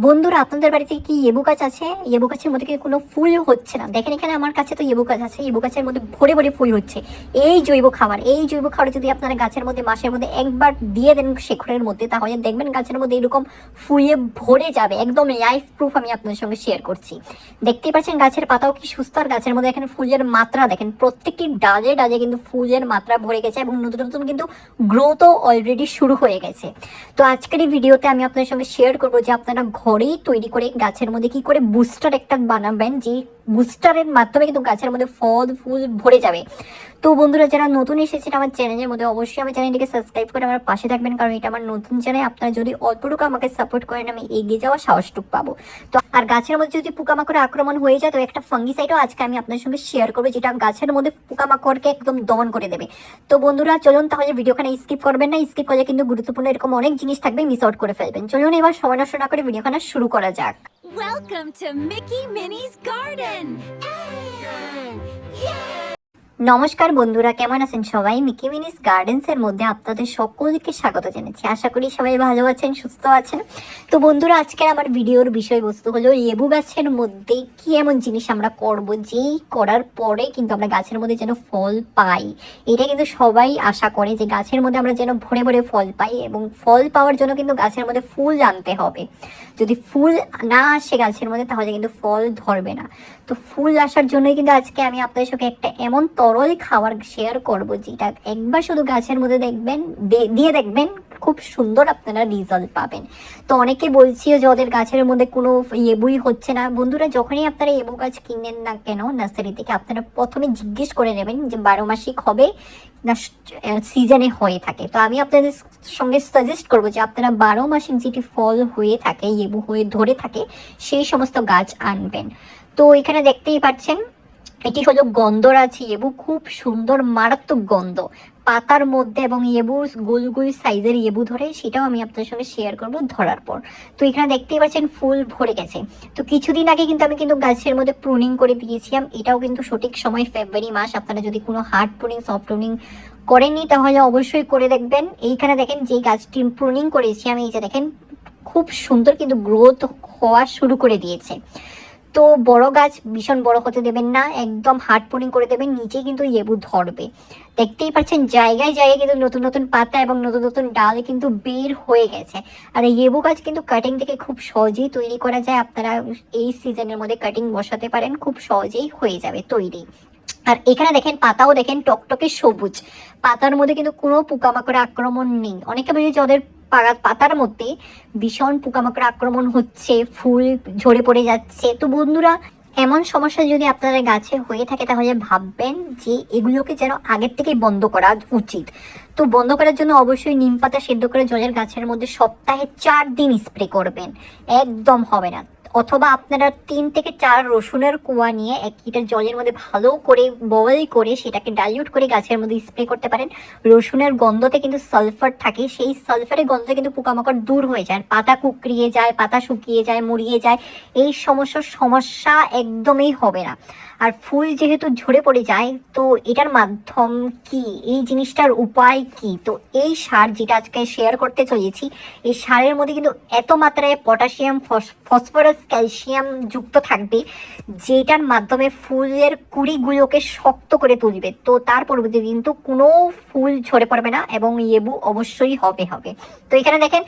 বন্ধুরা, আপনাদের বাড়িতে কি লেবু গাছ আছে? লেবু গাছের মধ্যে কিন্তু কোনো ফুল হচ্ছে না। দেখেন এখানে আমার কাছে তো লেবু গাছ আছে, লেবু গাছের মধ্যে ভরে ভরে ফুল হচ্ছে। এই জৈব খাবার যদি আপনারা গাছের মধ্যে মাসের মধ্যে একবার দিয়ে দেন শেকড়ের মধ্যে, তাহলে দেখবেন গাছের মধ্যে এরকম ফুলে ভরে যাবে। একদম লাইফ প্রুফ আমি আপনাদের সঙ্গে শেয়ার করছি। দেখতেই পাচ্ছেন গাছের পাতাও কি সুস্থ, আর গাছের মধ্যে এখানে ফুলের মাত্রা দেখেন, প্রত্যেকটি ডালে ডালে কিন্তু ফুলের মাত্রা ভরে গেছে এবং নতুন নতুন কিন্তু গ্রোথও অলরেডি শুরু হয়ে গেছে। তো আজকের এই ভিডিওতে আমি আপনাদের সঙ্গে শেয়ার করবো যে আপনারা ঘরেই তৈরি করে গাছের মধ্যে কি করে বুস্টার একটা বানাবেন, যে বুস্টারের মাধ্যমে কিন্তু গাছের মধ্যে ফল ফুল ভরে যাবে। তো বন্ধুরা, যারা নতুন এসেছেন আমার চ্যানেলের মধ্যে, অবশ্যই আমার চ্যানেলটিকে সাবস্ক্রাইব করে আমার পাশে থাকবেন, কারণ এটা আমার নতুন চ্যানেল। আপনারা যদি অল্পটুকু আমাকে সাপোর্ট করেন, আমি এগিয়ে যাওয়ার সাহসটুকু পাবো। তো আর গাছের মধ্যে যদি পোকামাকড় আক্রমণ হয়ে যায়, তো একটা ফাঙ্গিসাইডও আজকে আমি আপনাদের সঙ্গে শেয়ার করবো, যেটা গাছের মধ্যে পোকামাকড়কে একদম দমন করে দেবে। তো বন্ধুরা চলুন, তাহলে ভিডিওখানে স্কিপ করবেন না। স্কিপ করলে কিন্তু গুরুত্বপূর্ণ এরকম অনেক জিনিস থাকবে, মিস আউট করে ফেলবেন। চলুন এবার সময় নষ্ট না করে ভিডিওখানে শুরু করা যাক। Welcome to Mickey Minnie's Garden! নমস্কার বন্ধুরা, কেমন আছেন সবাই? মিকি মিনিস গার্ডেন্স এর মধ্যে আপনাদের সকলকে স্বাগত জানাচ্ছি। আশা করি সবাই ভালো আছেন, সুস্থ আছেন। তো বন্ধুরা, আজকে আমার ভিডিওর বিষয়বস্তু হলো লেবু গাছের মধ্যে কি এমন জিনিস আমরা করব যেই করার পরে কিন্তু আমরা গাছের মধ্যে যেন ফল পাই। এটা কিন্তু সবাই আশা করে যে গাছের মধ্যে আমরা যেন ভরে ভরে ফল পাই, এবং ফল পাওয়ার জন্য কিন্তু গাছের মধ্যে ফুল আনতে হবে। যদি ফুল না আসে গাছের মধ্যে, তাহলে কিন্তু ফল ধরবে না। তো ফুল আসার জন্যই কিন্তু আজকে আমি আপনাদের সঙ্গে একটা এমন তরল খাবার শেয়ার করবো, যেটা একবার শুধু গাছের মধ্যে দেখবেন, দিয়ে দেখবেন, খুব সুন্দর আপনারা রেজাল্ট পাবেন। তো অনেকে বলছিও যে ওদের গাছের মধ্যে কোনো লেবুই হচ্ছে না। বন্ধুরা, যখনই আপনারা লেবু গাছ কিনেন না কেন নার্সারি থেকে, আপনারা প্রথমে জিজ্ঞেস করে নেবেন যে 12 মাসিক হবে না সিজনে হয়ে থাকে। তো আমি আপনাদের সঙ্গে সাজেস্ট করবো যে আপনারা 12 মাসিক যেটি ফল হয়ে থাকে, লেবু হয়ে ধরে থাকে, সেই সমস্ত গাছ আনবেন। তো এখানে দেখতেই পাচ্ছেন এটি হলো গন্ধরাজি লেবু, খুব সুন্দর মারাত্মক গন্ধ পাতার মধ্যে, এবং লেবু গোল গোল সাইজের লেবু ধরে, সেটাও আমি আপনাদের সঙ্গে শেয়ার করব ধরার পর। তো এখানে দেখতেই পাচ্ছেন ফুল ভরে গেছে। তো কিছুদিন আগে কিন্তু আমি গাছের মধ্যে প্রুনিং করে দিয়েছিলাম। এটাও কিন্তু সঠিক সময় ফেব্রুয়ারি মাস। আপনারা যদি কোনো হার্ড প্রুনিং সফট প্রুনিং করেননি, তাহলে অবশ্যই করে দেখবেন। এইখানে দেখেন যে গাছটি প্রুনিং করেছি আমি, এই যে দেখেন খুব সুন্দর কিন্তু গ্রোথ হওয়া শুরু করে দিয়েছে। তো বড় গাছ ভীষণ বড় হতে দেবেন না, একদম হার্ড প্রুনিং করে দেবেন, নিচে কিন্তু লেবু ধরবে। দেখতেই পাচ্ছেন জায়গায় জায়গায় কিন্তু নতুন নতুন পাতা এবং নতুন নতুন ডাল কিন্তু বের হয়ে গেছে। আর এই লেবু গাছ কিন্তু কাটিং থেকে খুব সহজেই তৈরি করা যায়। আপনারা এই সিজনের মধ্যে কাটিং বসাতে পারেন, খুব সহজেই হয়ে যাবে তৈরি। আর এখানে দেখেন পাতাও দেখেন টকটকে সবুজ, পাতার মধ্যে কিন্তু কোনো পোকামাকড় আক্রমণ নেই। অনেকে বলে যে ওদের পাতার মধ্যে ভীষণ পোকামাকড় আক্রমণ হচ্ছে, ফুল ঝরে পড়ে যাচ্ছে। তো বন্ধুরা, এমন সমস্যা যদি আপনাদের গাছে হয়ে থাকে, তাহলে ভাববেন যে এগুলোকে যেন আগের থেকেই বন্ধ করা উচিত। তো বন্ধ করার জন্য অবশ্যই নিম পাতা সেদ্ধ করে জলের গাছের মধ্যে সপ্তাহে 4 দিন স্প্রে করবেন, একদম হবে না। অথবা আপনারা 3 থেকে 4 রসুনের কোয়া নিয়ে 1 লিটার জলের মধ্যে ভালো করে বয়েল করে সেটাকে ডাইলিউট করে গাছের মধ্যে স্প্রে করতে পারেন। রসুনের গন্ধতে কিন্তু সালফার থাকে, সেই সালফারের গন্ধে কিন্তু পোকামাকড় দূর হয়ে যায়, পাতা কুকড়িয়ে যায়, পাতা শুকিয়ে যায়, মুড়িয়ে যায়। এই সমস্যা একদমই হবে না। আর ফুল যেহেতু ঝরে পড়ে যায়, তো এটার মাধ্যম কি, এই জিনিসটার উপায় কি? তো এই সার যেটা আজকে শেয়ার করতে চলেছি, এই সারের মধ্যে কিন্তু এত মাত্রায় পটাশিয়াম, ফসফরাস, ক্যালসিয়াম যুক্ত থাকবে, যেটার মাধ্যমে ফুলের কুড়িগুলোকে শক্ত করে তুলবে। তো তার পরবর্তী কিন্তু কোনো ফুল ঝরে পড়বে না, এবং লেবু অবশ্যই হবে। তো এখানে দেখেন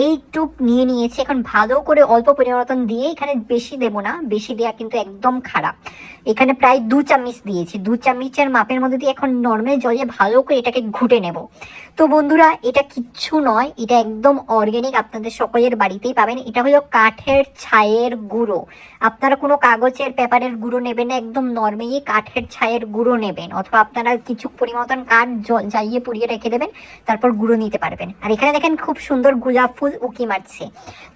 এইটুক নিয়ে নিয়েছি। এখন ভালো করে অল্প পরিবর্তন দিয়ে, এখানে বেশি দেবো না, বেশি দেওয়া কিন্তু একদম খারাপ। এখানে প্রায় 2 চামচ দিয়েছি, 2 চামচের মাপের মধ্যে দিয়ে এখন নর্মাল জলে ভালো করে এটাকে ঘুটে নেব। তো বন্ধুরা, এটা কিচ্ছু নয়, এটা একদম অর্গ্যানিক, আপনাদের সকলের বাড়িতেই পাবেন। এটা হলো কাঠের ছাইয়ের গুঁড়ো। আপনারা কোনো কাগজের পেপারের গুঁড়ো নেবেন না, একদম নর্মালি কাঠের ছাইয়ের গুঁড়ো নেবেন, অথবা আপনারা কিছু পরিমাণ কাঠ জ্বালিয়ে পুড়িয়ে রেখে দেবেন, তারপর গুঁড়ো নিতে পারবেন। আর এখানে দেখেন খুব সুন্দর গোলাপ ফুল উকি মারছে।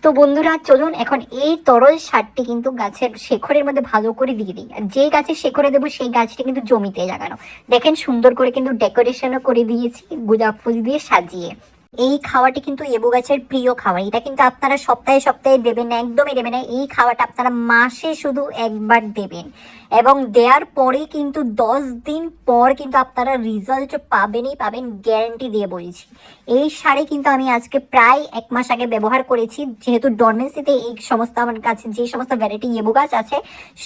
তো বন্ধুরা চলুন এখন এই তরল সারটি কিন্তু গাছের শেকড়ের মধ্যে ভালো করে দিয়ে দিই। আর যে গাছে শেকড়ে দেবো সেই গাছটি কিন্তু জমিতে লাগানো। দেখেন সুন্দর করে কিন্তু ডেকোরেশনও করে দিয়েছি গোলাপ ফুল দিয়ে সাজিয়ে। এই খাওয়াটি কিন্তু লেবু গাছের প্রিয় খাবার। এটা কিন্তু আপনারা সপ্তাহে সপ্তাহে দেবেন না, একদমই দেবেন না। এই খাওয়াটা আপনারা মাসে শুধু একবার দেবেন, এবং দেওয়ার পরে কিন্তু 10 দিন পর কিন্তু আপনারা রেজাল্ট পাবেনই পাবেন, গ্যারান্টি দিয়ে বলছি। এই সারে কিন্তু আমি আজকে প্রায় 1 মাস আগে ব্যবহার করেছি, যেহেতু ডরমেন্সিতে এই সমস্ত আমার কাছে যে সমস্ত ভ্যারাইটি লেবু গাছ আছে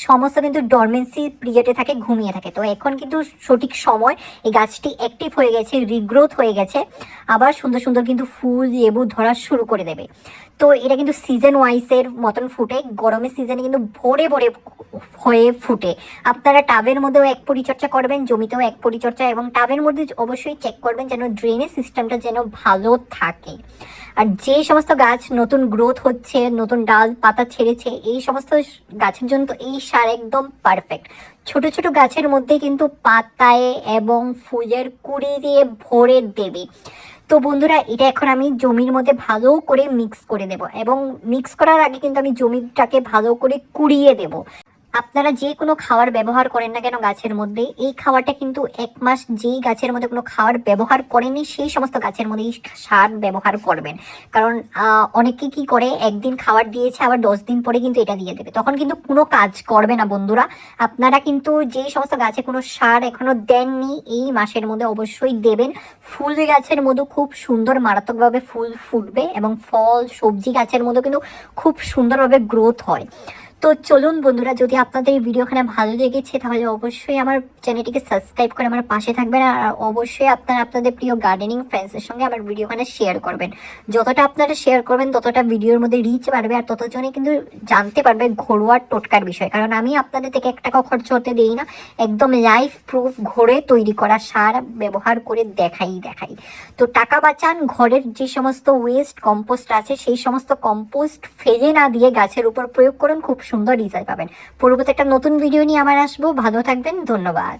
সমস্ত কিন্তু ডরমেন্সি পিরিয়ডে থাকে, ঘুমিয়ে থাকে। তো এখন কিন্তু সঠিক সময়, এই গাছটি অ্যাক্টিভ হয়ে গেছে, রিগ্রোথ হয়ে গেছে, আবার সুন্দর সুন্দর কিন্তু ফুল লেবু ধরা শুরু করে দেবে। তো এটা কিন্তু সিজন ওয়াইজের মতন ফুটে, গরমের সিজনে কিন্তু ভরে ভরে হয়ে ফুটে। আপনারা টাবের মধ্যেও এক পরিচর্যা করবেন, জমিতেও এক পরিচর্যা, এবং টাবের মধ্যে অবশ্যই চেক করবেন যেন ড্রেনেজ সিস্টেমটা যেন ভালো থাকে। আর যে সমস্ত গাছ নতুন গ্রোথ হচ্ছে, নতুন ডাল পাতা ছেড়েছে, এই সমস্ত গাছের জন্য তো এই সার একদম পারফেক্ট। ছোট ছোট গাছের মধ্যে কিন্তু পাতায় এবং ফুলের কুড়ি দিয়ে ভরে দেবে। তো বন্ধুরা, এটা এখন আমি জমির মধ্যে ভালো করে মিক্স করে দেব, এবং মিক্স করার আগে কিন্তু আমি জমিটাকে ভালো করে কুড়িয়ে দেব। আপনারা যে কোনো খাবার ব্যবহার করেন না কেন গাছের মধ্যে, এই খাবারটা কিন্তু 1 মাস যেই গাছের মধ্যে কোনো খাবার ব্যবহার করেনি সেই সমস্ত গাছের মধ্যে এই সার ব্যবহার করবেন। কারণ অনেকে কি করে, একদিন খাবার দিয়েছে আবার 10 দিন পরে কিন্তু এটা দিয়ে দেবে, তখন কিন্তু কোনো কাজ করবে না। বন্ধুরা, আপনারা কিন্তু যেই সমস্ত গাছে কোনো সার এখনো দেননি এই মাসের মধ্যে অবশ্যই দেবেন। ফুল গাছের মধ্যে খুব সুন্দর মারাত্মকভাবে ফুল ফুটবে, এবং ফল সবজি গাছের মধ্যে কিন্তু খুব সুন্দরভাবে গ্রোথ হয়। তো চলুন বন্ধুরা, যদি আপনাদের এই ভিডিওখানে ভালো লেগেছে তাহলে অবশ্যই আমার চ্যানেলটিকে সাবস্ক্রাইব করে আমার পাশে থাকবেন, আর অবশ্যই আপনারা আপনাদের প্রিয় গার্ডেনিং ফ্রেন্ডসের সঙ্গে আমার ভিডিওখানে শেয়ার করবেন। যতটা আপনারা শেয়ার করবেন ততটা ভিডিওর মধ্যে রিচ বাড়বে, আর ততজনই কিন্তু জানতে পারবে ঘরোয়া টোটকার বিষয়। কারণ আমি আপনাদের থেকে 1 টাকা খরচ হতে দিই না, একদম লাইফ প্রুফ ঘরে তৈরি করা সার ব্যবহার করে দেখাই। তো টাকা বাঁচান, ঘরের যে সমস্ত ওয়েস্ট কম্পোস্ট আছে সেই সমস্ত কম্পোস্ট ফেলে না দিয়ে গাছের উপর প্রয়োগ করুন, খুব সুন্দর রেজাল্ট পাবেন। পরবর্তী একটা নতুন ভিডিও নিয়ে আবার আসবো। ভালো থাকবেন, ধন্যবাদ।